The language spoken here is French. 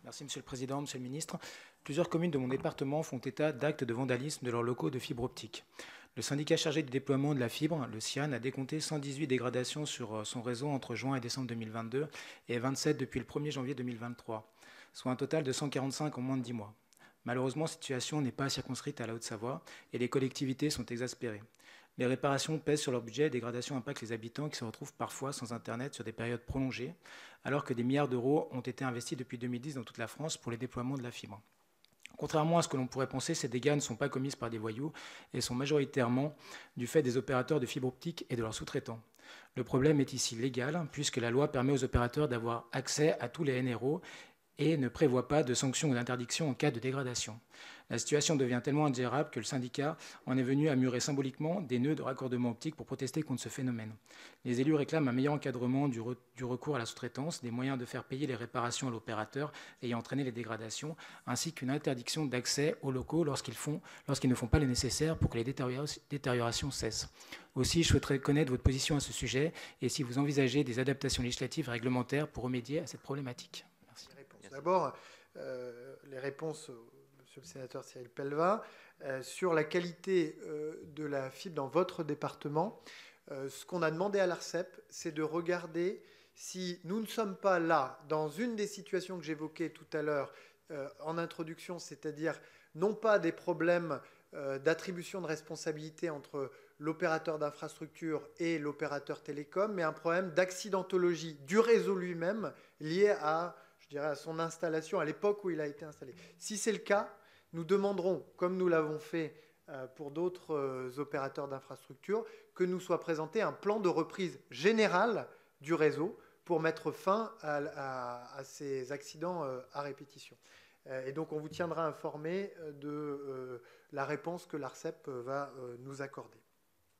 Merci Monsieur le Président, Monsieur le Ministre. Plusieurs communes de mon département font état d'actes de vandalisme de leurs locaux de fibre optique. Le syndicat chargé du déploiement de la fibre, le CIAN, a décompté 118 dégradations sur son réseau entre juin et décembre 2022 et 27 depuis le 1er janvier 2023, soit un total de 145 en moins de 10 mois. Malheureusement, cette situation n'est pas circonscrite à la Haute-Savoie et les collectivités sont exaspérées. Les réparations pèsent sur leur budget, les dégradations impactent les habitants qui se retrouvent parfois sans Internet sur des périodes prolongées, alors que des milliards d'euros ont été investis depuis 2010 dans toute la France pour les déploiements de la fibre. Contrairement à ce que l'on pourrait penser, ces dégâts ne sont pas commis par des voyous et sont majoritairement du fait des opérateurs de fibre optique et de leurs sous-traitants. Le problème est ici légal, puisque la loi permet aux opérateurs d'avoir accès à tous les NRO et ne prévoit pas de sanctions ou d'interdictions en cas de dégradation. La situation devient tellement ingérable que le syndicat en est venu à murer symboliquement des nœuds de raccordement optique pour protester contre ce phénomène. Les élus réclament un meilleur encadrement du recours à la sous-traitance, des moyens de faire payer les réparations à l'opérateur ayant entraîné les dégradations, ainsi qu'une interdiction d'accès aux locaux lorsqu'ils ne font pas le nécessaire pour que les détériorations cessent. Aussi, je souhaiterais connaître votre position à ce sujet et si vous envisagez des adaptations législatives et réglementaires pour remédier à cette problématique. Merci. D'abord, les réponses, monsieur le sénateur Cyril Pellevat, sur la qualité de la fibre dans votre département. Ce qu'on a demandé à l'ARCEP, c'est de regarder si nous ne sommes pas là, dans une des situations que j'évoquais tout à l'heure en introduction, c'est-à-dire non pas des problèmes d'attribution de responsabilité entre l'opérateur d'infrastructure et l'opérateur télécom, mais un problème d'accidentologie du réseau lui-même lié à, je dirais, à son installation, à l'époque où il a été installé. Si c'est le cas, nous demanderons, comme nous l'avons fait pour d'autres opérateurs d'infrastructure, que nous soit présenté un plan de reprise générale du réseau pour mettre fin à ces accidents à répétition. Et donc on vous tiendra informé de la réponse que l'ARCEP va nous accorder.